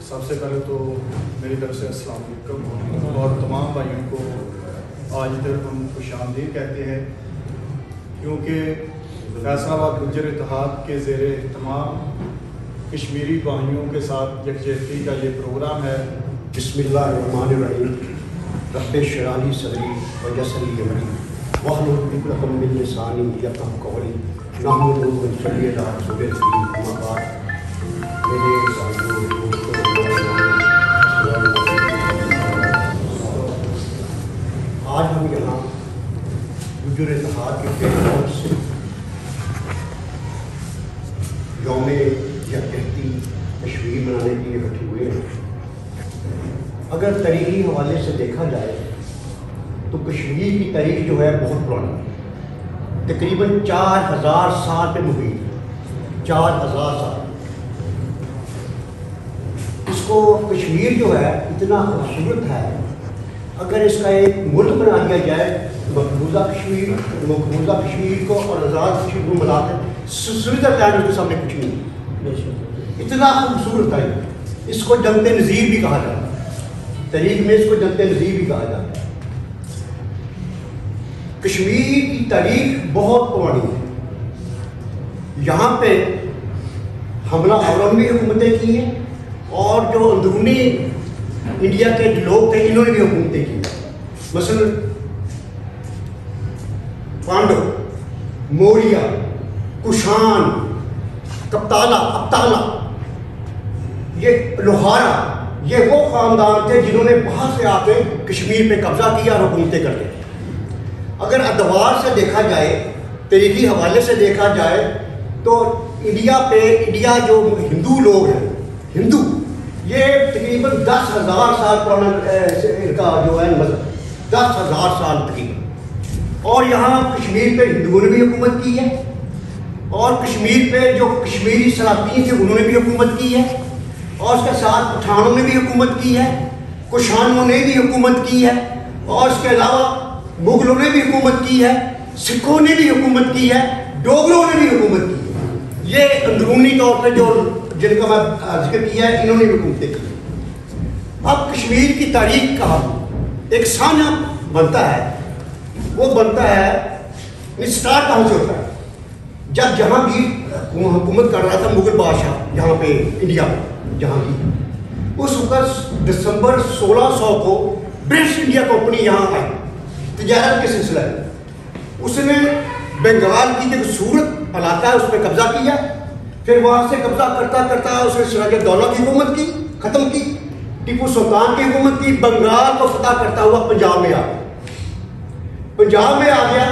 سب سے پہلے تو میری طرف سے السلام علیکم اور تمام بھائیوں کو آج ادھر ہم خوش آمدید کہتے ہیں، کیونکہ فیصل آباد گجر اتحاد کے زیر اہتمام کشمیری بھائیوں کے ساتھ یکجہتی کا یہ پروگرام ہے۔ بسم اللہ الرحمن الرحیم، رب اشرح لی صدری ویسر لی امری واحلل عقدۃ من لسانی یفقہوا قولی۔ نحمدہ و نصلی علی رسول الکریم، اما بعد۔ میرے بھائیوں آج ہم یہاں گجر اتحاد کے طرف سے یوم یکجہتی کشمیر منانے کے لیے اکٹھے ہوئے ہیں۔ اگر تاریخی حوالے سے دیکھا جائے تو کشمیر کی تاریخ جو ہے بہت پرانی ہے، تقریباً 4000 سال پہ محیط ہے، 4000 سال۔ اس کو کشمیر جو ہے اتنا خوبصورت ہے، اگر اس کا ایک ملک بنا دیا جائے مقبوضہ کشمیر کو اور آزاد کشمیر کو ملا کر سوئٹزرلینڈ اس کے سامنے کچھ نہیں، اتنا خوبصورت ہے۔ اس کو جنت نظیر بھی کہا جاتا ہے، تاریخ میں اس کو جنت نظیر بھی کہا جاتا ہے۔ کشمیر کی تاریخ بہت پرانی ہے، یہاں پہ حملہ آوروں بھی حکومتیں کی ہیں اور جو اندرونی انڈیا کے جو لوگ تھے انہوں نے بھی حکومتیں کی، مثلا پانڈو، موریہ، کشان، ابتالا، یہ لوہارا، یہ وہ خاندان تھے جنہوں نے باہر سے آ کے کشمیر پہ قبضہ کیا اور حکومتیں کر لی۔ اگر ادوار سے دیکھا جائے، تاریخی حوالے سے دیکھا جائے تو انڈیا جو ہندو لوگ ہیں، ہندو، یہ تقریباً 10,000 سال پرانا ان کا جو ہے مذہب، 10,000 سال تقریباً۔ اور یہاں کشمیر پہ ہندوؤں نے بھی حکومت کی ہے، اور کشمیر پہ جو کشمیری سلاطین تھے انہوں نے بھی حکومت کی ہے، اور اس کے ساتھ پٹھانوں نے بھی حکومت کی ہے، کشانوں نے بھی حکومت کی ہے، اور اس کے علاوہ مغلوں نے بھی حکومت کی ہے، سکھوں نے بھی حکومت کی ہے، ڈوگروں نے بھی حکومت کی ہے۔ یہ اندرونی طور پہ جو جن کا میں ذکر کیا ہے انہوں نے بھی حکومتیں کی۔ اب کشمیر کی تاریخ کا ایک سانحہ بنتا ہے، وہ بنتا ہے اسٹارٹ کہاں سے ہوتا ہے؟ جب جہانگیر حکومت کر رہا تھا، مغل بادشاہ یہاں پہ انڈیا میں جہانگیر، اس وقت دسمبر 1600 کو برٹش انڈیا کمپنی یہاں آئی تجارت کے سلسلے میں۔ اس نے بنگال کی جو سورت علاقہ ہے اس پہ قبضہ کیا، پھر وہاں سے قبضہ کرتا کرتا اس نے سراج الدولہ کی حکومت کی، ختم کی، ٹیپو سلطان کی حکومت کی، بنگال کو فتح کرتا ہوا پنجاب میں آ گیا۔ پنجاب میں آ گیا،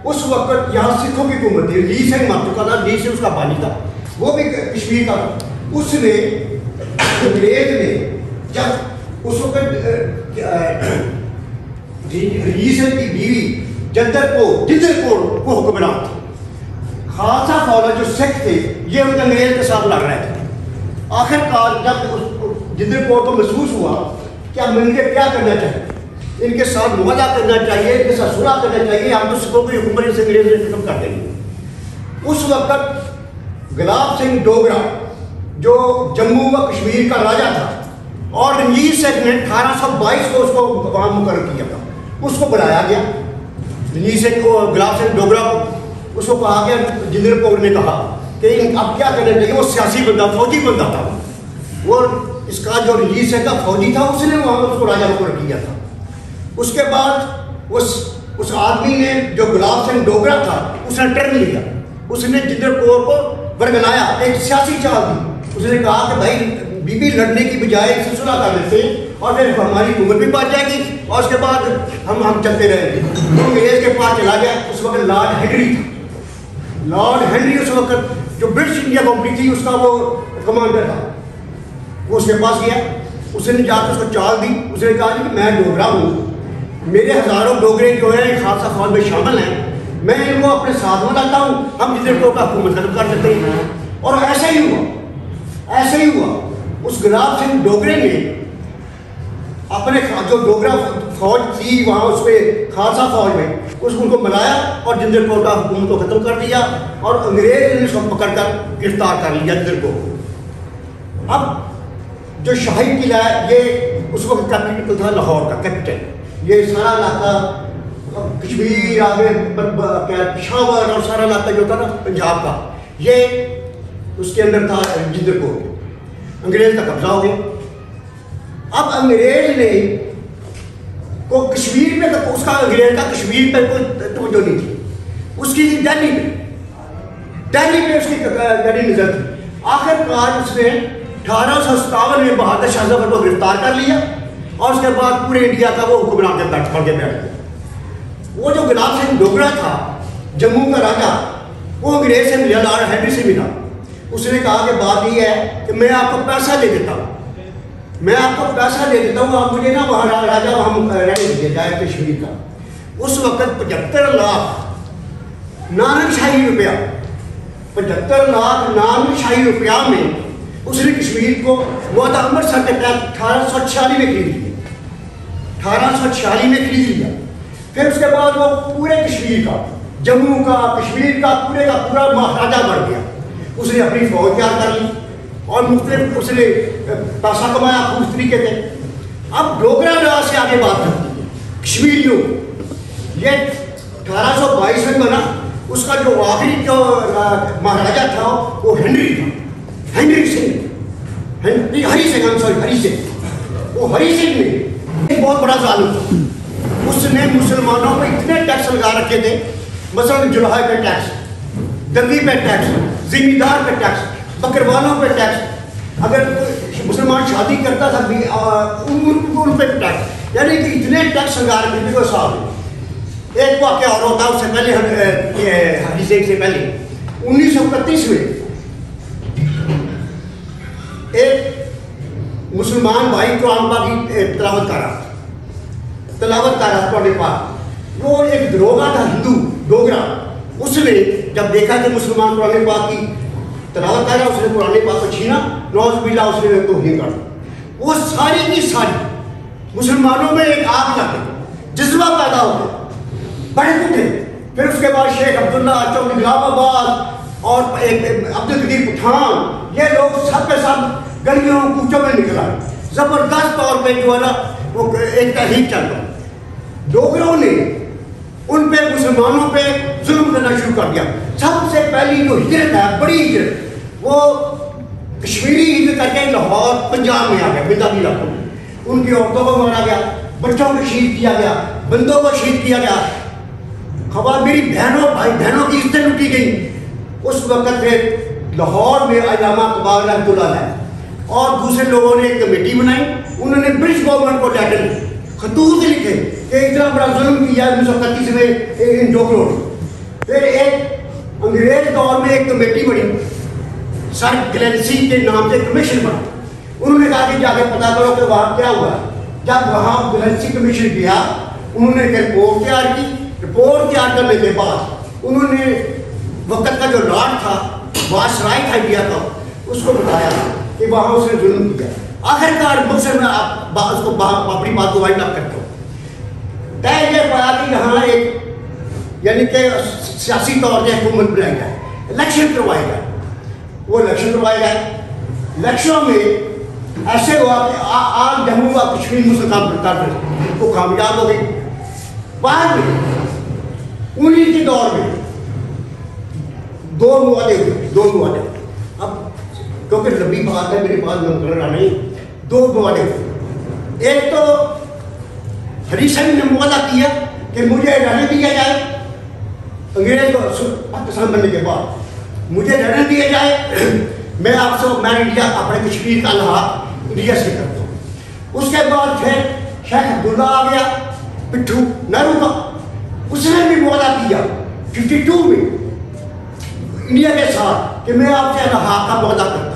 اس وقت یہاں سکھوں کی حکومت تھی، لی سنگھ مر چکا تھا، لی سنگھ اس کا بانی تھا، وہ بھی کشمیر کا تھا۔ اس نے انگریز نے جب اس وقت لی سنگھ کی بیوی جندر کو حکمران تھی، خالصہ فوج جو سکھ تھے یہ ان انگریز کے ساتھ لڑ رہے تھے۔ آخر کار جب جندر کوٹ کو محسوس ہوا کہ اب ان کے کیا کرنا چاہیے، ان کے ساتھ معاہدہ کرنا چاہیے، ان کے ساتھ صلح کرنا چاہیے، ہم تو سکھوں کی حکومت سے انگریز نے ختم کر دیں گے۔ اس وقت گلاب سنگھ ڈوگرا جو جموں و کشمیر کا راجا تھا، اور رنجیت سنگھ نے 1822 کو اس کو وہاں مقرر کیا تھا، اس کو بلایا گیا، رنجیت سنگھ کو، گلاب سنگھ ڈوگرا کو، اس کو کہا گیا، جندر کوٹ نے کہا کہ اب کیا کرنا چاہیے۔ وہ سیاسی بندہ، فوجی بندہ تھا، وہ اس کا جو رنجیت سنگھ کا فوجی تھا اس نے وہاں اس کو راجا مقرر کیا تھا۔ اس کے بعد اس آدمی نے جو گلاب سنگھ ڈوگرا تھا اس نے ٹرن لیا، اس نے جندر کوٹ کو برگلایا، ایک سیاسی چال دی۔ اس نے کہا کہ بھائی بی لڑنے کی بجائے اس سے صلح کر لیتے ہیں اور پھر ہماری حکومت بھی بچ جائے گی اور اس کے بعد ہم چلتے رہیں گے۔ تو انگریز کے پاس چلا گیا، اس وقت لارڈ ہنری تھا، لارڈ ہنری اس وقت جو برٹش انڈیا کمپنی تھی اس کا وہ کمانڈر تھا، وہ اس کے پاس گیا، اس نے جا کے اس کو چال دی۔ اس نے کہا کہ میں ڈوگرا ہوں، میرے ہزاروں ڈوگرے جو ہیں خالصہ فوج میں شامل ہیں، میں ان کو اپنے ساتھ میں لاتا ہوں، ہم جندر کوٹ کا حکومت ختم کر دیتے ہیں۔ اور ایسا ہی ہوا، اس گلاب سنگھ ڈوگرے نے اپنے جو ڈوگرا فوج تھی وہاں اس پہ خالصہ فوج میں ان کو ملایا اور جندر کوٹ کا حکومت کو ختم کر دیا، اور انگریز نے اس کو پکڑ کر گرفتار کر لیا جندر کوٹ۔ اب جو شاہی قلعہ ہے یہ اس وقت کیپٹل تھا لاہور کا کیپٹل. یہ سارا علاقہ کشمیر آگے پشاور اور سارا علاقہ جو تھا نا پنجاب کا یہ اس کے اندر تھا جدر کو. انگریز کا قبضہ ہو گیا. اب انگریز نے کو کشمیر میں اس کا انگریز کا کشمیر پہ کوئی توجہ نہیں تھی. اس کی تھی دہلی پہ اس کی گاڑی نظر تھی. آخر کار اس نے 1857 میں بہادر شاہ ظفر کو گرفتار کر لیا اور اس کے بعد پورے انڈیا کا وہ حکمران کے بیٹھ پڑ کے بیٹھ گیا. وہ جو گلاب سنگھ ڈوگرا تھا جموں کا راجا وہ انگریز سے ملا, لارڈ ہینری سے ملا. اس نے کہا کہ بات یہ ہے کہ میں آپ کو پیسہ دے دیتا ہوں, میں آپ کو پیسہ دے دیتا ہوں, آپ مجھے نا وہاں راجا ہم رہنے دیجیے جائے کشمیر کا. اس وقت 75 لاکھ نانک شاہی روپیہ 75 لاکھ نانک شاہی روپیہ میں اس نے کشمیر کو موت امرتسر کے تحت 1846 میں خرید لیا. 1846 میں خرید لیا. پھر اس کے بعد وہ پورے کشمیر کا, جموں کا, کشمیر کا پورے کا پورا مہاراجا بن گیا. اس نے اپنی فوج تیار کر لی اور مختلف اس نے پیسہ کمایا اس طریقے سے. اب ڈوگرا راج سے آگے بات کرتی ہے کشمیریوں. یہ 1822 میں بنا. اس کا جو آخری جو مہاراجا تھا وہ ہنری تھا, ہنری سنگھ, ہری سنگھ. وہ ہری سنگھ نے ایک بہت بڑا ظالم تھا. اس نے مسلمانوں پہ اتنے ٹیکس لگا رکھے تھے, مثلا جلہے پہ ٹیکس, دنگی پہ ٹیکس, زمیندار پہ ٹیکس, بکروالوں پہ ٹیکس, اگر مسلمان شادی کرتا تھا ان پہ ٹیکس, یعنی کہ اتنے ٹیکس لگا رکھے تھے وہ صاحب. ایک واقعہ اور ہوتا ہے اس سے پہلے ہری سنگھ سے پہلے 1931 میں ایک مسلمان بھائی قرآن پاک کی تلاوت کر رہا قرآن پاک. وہ ایک دروگا تھا ہندو ڈوگرا. اس نے جب دیکھا کہ مسلمان قرآن پاک کی تلاوت کر رہا, اس نے قرآن پاک کو چھینا, نوز باللہ اس نے توہین کر. وہ ساری کی ساری مسلمانوں میں ایک آگ لگ گئی, جذبہ پیدا ہو گیا, بڑے اٹھے. پھر اس کے بعد شیخ عبداللہ چودھری گلاب آباد اور عبد القدیر پٹھان یہ لوگ سب کے ساتھ گلیوں کوچوں میں نکل آئے. زبردست طور پہ جو ہے نا وہ ایک تحریک چل رہا. ڈوگروں نے ان پہ مسلمانوں پہ ظلم کرنا شروع کر دیا. سب سے پہلی جو ہجرت ہے, بڑی ہجرت, وہ کشمیری ہجرت کر کے لاہور پنجاب میں آ گیا, پنجابی علاقوں میں. ان کی عورتوں کو مارا گیا, بچوں کو شہید کیا گیا, بندوں کو شہید کیا گیا. خبر میری بہنوں کی عزتیں لوٹی گئی. اس وقت پھر لاہور میں علامہ اقبال رحمۃ اللہ علیہ اور دوسرے لوگوں نے ایک کمیٹی بنائی. انہوں نے برٹش گورنمنٹ کو لیٹر خطوط لکھے کہ اتنا بڑا ظلم کیا 1931 میں ان ڈوگروں نے. پھر ایک انگریز دور میں ایک کمیٹی بنی, سر گلینسی کے نام سے کمیشن بنا. انہوں نے کہا کہ جا کے پتا کرو کہ وہاں کیا ہوا. جب وہاں گلینسی کمیشن گیا, انہوں نے ایک رپورٹ تیار کی. رپورٹ تیار کرنے کے بعد انہوں نے وقت کا جو لارڈ تھا, وائسرائے تھا انڈیا کا, اس کو بتایا کہ وہاں اس نے ظلم کیا. آخر کار مجھ سے میں اس کو اپنی بات کو وائنڈ اپ کرتا ہوں. طے یہ پایا کہ یہاں ایک یعنی کہ سیاسی طور سے حکومت بنائی جائے, الیکشن کروائے جائے. وہ الیکشن کروائے گئے. الیکشنوں میں ایسے ہوا کہ آج جموں کا کشمیر مسلم کانفرنس وہ کامیاب ہو گئی. بعد میں انہیں کے دور میں دو معاہدے ہوئے. اب کیونکہ لمبی بات ہے میرے پاس منقرر نہیں, دو معاہدے ہوئے. ایک تو ہری سنگھ نے معاہدہ کیا کہ مجھے رہنے دیا جائے, انگریز کو پاکستان بننے کے بعد مجھے رہنے دیا جائے, میں آپ سے میں انڈیا اپنے کشمیر کا لحاظ انڈیا سے کرتا ہوں. اس کے بعد پھر شیخ عبداللہ آ گیا, پٹھو نہرو کا, اس نے بھی معاہدہ کیا 52 میں انڈیا کے ساتھ کہ میں آپ سے لحاظ کا معاہدہ کرتا ہوں.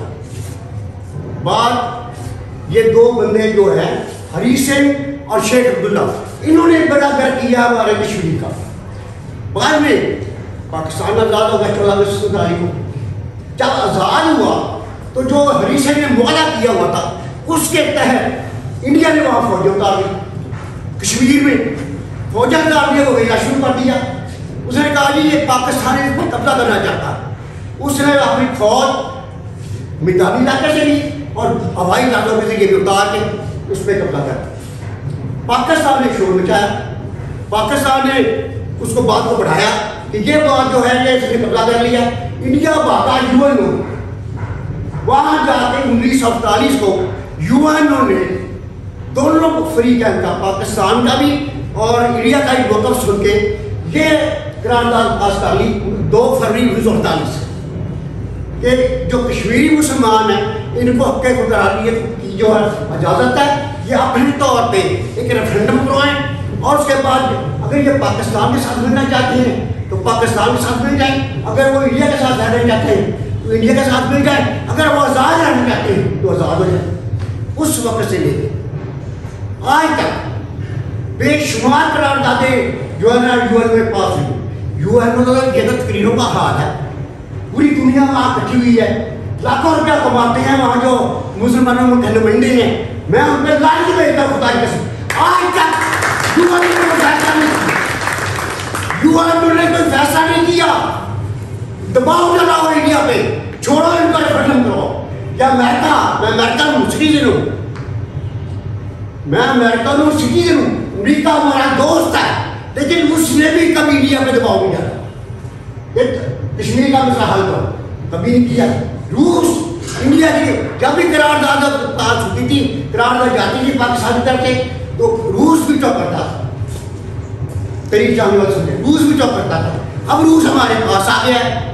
بعد یہ دو بندے جو ہیں ہری سنگھ اور شیخ عبداللہ, انہوں نے بڑا کر کیا ہمارے کشمیر کا. بعد میں پاکستان آزاد ہو گیا 14 تاریخ کو. جب آزاد ہوا تو جو ہری سنگھ نے معاہدہ کیا ہوا تھا اس کے تحت انڈیا نے وہاں فوجیں اتار دی. کشمیر میں فوجیں اتار دیا, وہ غیرہ شروع کر دیا. اس نے کہا جی یہ پاکستان اس پر قبضہ کرنا چاہتا ہے. اس نے اپنی فوج میدانی علاقے سے لی اور ہوائی جہازوں کے ذریعے بھی اتار کے اس پہ قبضہ کر۔ پاکستان نے شور مچایا، پاکستان نے اس کو بات کو بڑھایا کہ یہ بات جو ہے یہ اس نے قبضہ کر لیا۔ انڈیا بھاگا یو این او، وہاں جا کے 1948 کو یو این او نے دونوں کو فری کیا تھا، پاکستان کا بھی اور انڈیا کا بھی موقف سن کے یہ قرارداد پاس کر لی 2 فروری 1948 کہ جو کشمیری مسلمان ہیں ان کو حق خودارادیت کی جو ہے اجازت ہے، یہ اپنے طور پہ ایک ریفرینڈم کروائیں اور اس کے بعد اگر یہ پاکستان کے ساتھ ملنا چاہتے ہیں تو پاکستان کے ساتھ مل جائیں، اگر وہ انڈیا کے ساتھ رہنا چاہتے ہیں تو انڈیا کے ساتھ مل جائیں، اگر وہ آزاد رہنا چاہتے ہیں تو آزاد ہو جائیں۔ اس وقت سے لے کے آج تک بے شمار قراردادیں جو ہے نا یو این او میں پاس ہوئی۔ یو این او یہ تو تقریروں کا حال ہے، پوری دنیا وہاں اکٹھی ہوئی ہے، لاکھوں روپیہ کماتے ہیں وہاں جو مسلمانوں کے نمائندے ہیں، میں ان پہ لالچ بھیجتا ہوں خدا کی قسم۔ آج تک یو این او نے فیصلہ نہیں کیا، یو این او نے کوئی فیصلہ نہیں کیا۔ دباؤ ڈالاؤ انڈیا پہ، چھوڑو ان کا ریفرینڈم کرو۔ یا میں امریکہ میں سٹیزن ہوں، میں امریکہ میں سٹیزن ہوں، امریکہ ہمارا دوست ہے، لیکن اس نے بھی کبھی انڈیا پہ دباؤ نہیں ڈالا۔ کشمیر کا مسئلہ حل کرو، کبھی نہیں کیا۔ روس انڈیا کی جب بھی قرارداد پاس ہوتی تھی، قرارداد جاتی تھی پاکستان کی طرف سے تو روس بھی چوپ کرتا تھا، طریق جانے والے سمجھے روس بھی چوپ کرتا تھا۔ اب روس ہمارے پاس آ گیا ہے،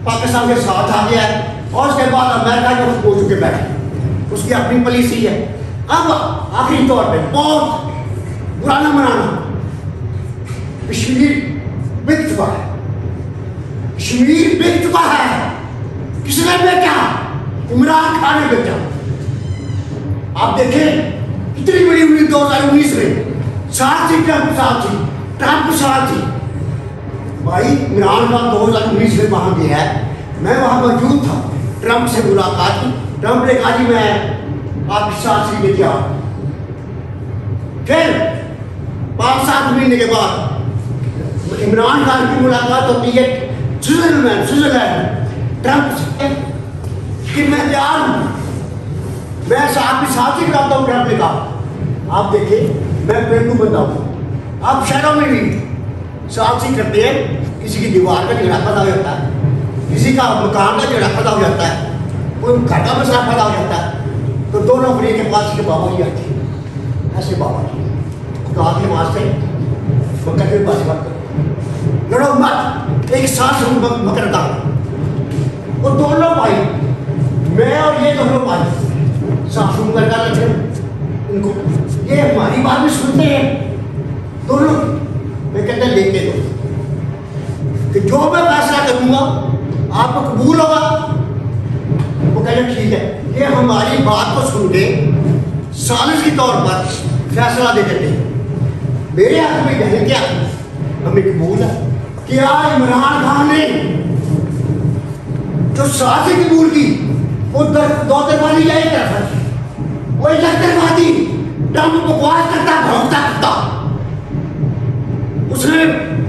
پاکستان کے ساتھ آ گیا ہے اور اس کے بعد امریکہ کے ہو چکے بیٹھے، اس کی اپنی پالیسی ہے۔ اب آخری طور پہ بہت برا نہ منانا، کشمیر بک چکا ہے، کشمیر بک چکا ہے۔ کس نے بیچا؟ عمران خان نے بیچا۔ آپ دیکھیں کتنی بڑی ہوئی 2019 میں، ساتھ تھی ٹرمپ ساتھ تھی، ٹرمپ ساتھ تھی۔ بھائی عمران خان 2019 میں وہاں گیا ہے، میں وہاں موجود تھا، ٹرمپ سے ملاقات کی، ٹرمپ نے کہا جی میں آپ کی ساتھ سی لے کے آؤں۔ پھر 5-7 مہینے کے بعد عمران خان کی ملاقات ہوتی ہے سوئٹزرلینڈ ٹرمپ سے کہ میں تیار ہوں، میں آپ کی ساتھ ہی کرتا ہوں۔ ٹرمپ نے کہا آپ دیکھیں میں پینٹو بندہ ہوں، آپ شہروں میں بھی ساتھ ہی کرتے ہیں، کسی کی دیوار کا جھگڑا پیدا ہو جاتا ہے، کسی کا مکان کا جھگڑا پیدا ہو جاتا ہے، کوئی گھر کا مسئلہ پیدا ہو جاتا ہے تو دونوں فریق کے پاس کے بابا جی آتے ہیں، ایسے بابا جی خدا کے واسطے مکر کے پاس بات کرو، لڑو مت، ایک ساتھ مکر ڈالو۔ وہ دونوں بھائی، میں اور یہ دونوں بھائی ساتھ مکر ڈال رہے تھے، ان کو یہ ہماری بات بھی سنتے ہیں دونوں۔ میں کہتا ہے لے کے دو کہ جو میں فیصلہ کروں گا آپ کو قبول ہوگا۔ وہ کہتے ٹھیک ہے، یہ ہماری بات کو سن کے سالس کے طور پر فیصلہ دے دیتے ہیں، میرے حق میں کہنے کیا ہمیں قبول ہے۔ کیا عمران خان نے جو سازش قبول کی وہ 2 طرفہ یا ایک طرفہ تھی؟ وہ ایک طرفہ تھی، ٹرمپ بکواس کرتا بھونکتا کرتا، اس نے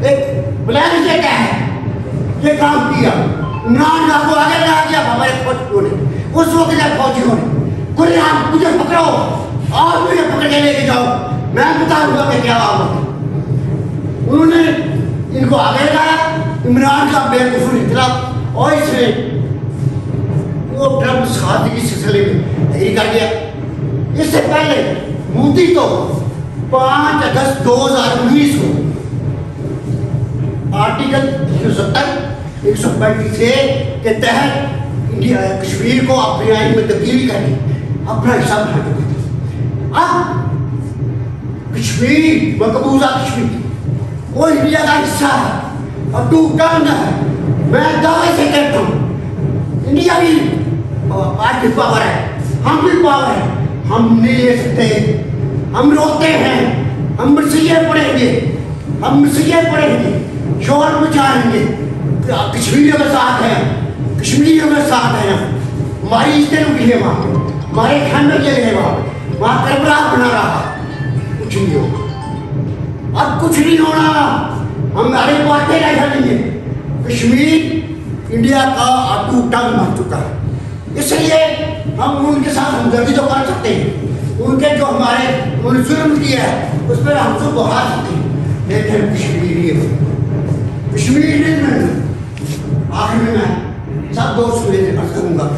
ایک پلان کیا ہے یہ کام کیا، عمران خان کو آگے لگا دیا ہمارے فوجیوں نے، اس وقت جب فوجیوں نے کوئی آپ مجھے پکڑو اور مجھے پکڑ کے لے کے جاؤ، میں بتاؤں گا کہ کیا بات ہے۔ انہوں نے ان کو آگے لگایا، عمران خان بیوقوف نکلا اور اس نے وہ ٹرمپ ساتھ کی سلسلے میں تحریر کر دیا۔ اس سے پہلے مودی تو 5 اگست 2019 کو آرٹیکل 170 کے تحت انڈیا کشمیر کو اپنے آئین میں تبدیل کر کے اپنا حصہ بنا چکے تھے۔ اب کشمیر مقبوضہ کشمیر وہ انڈیا کا حصہ ہے اور ٹو ٹرن ہے۔ میں دعوے سے کہتا ہوں انڈیا بھی آج بھی پاور ہے، ہم بھی پاور ہے، ہم نہیں لے سکتے، ہم روتے ہیں، ہم مرثیے پڑھیں گے، ہم مرثیے پڑھیں گے، شور مچائیں گے، کشمیریوں کے ساتھ ہیں، کشمیریوں کے ساتھ ہیں، ہماری عزتیں لوٹی ہیں وہاں، ہمارے کھانے کے لیے وہاں کربلا بنا رہا، کچھ نہیں ہوگا، اب کچھ نہیں ہونا، ہمارے باتیں رہ جائیں گے۔ کشمیر انڈیا کا اٹوٹ ٹنگ بن چکا ہے، اس لیے ہم ان کے ساتھ ہمدردی تو کر سکتے ہیں، ان کے جو ہمارے انہوں نے ظلم کیا ہے اس پر ہم سب بہا سکتے ہیں، لیکن کشمیر میں آخر میں سب دوست کو یہ عرض کروں گا،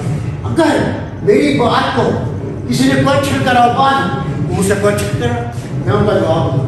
اگر میری بات کو کسی نے کوئی چھڑ کرا بات مجھ سے کوئی چھڑ کرا، میں ان کا جواب دوں.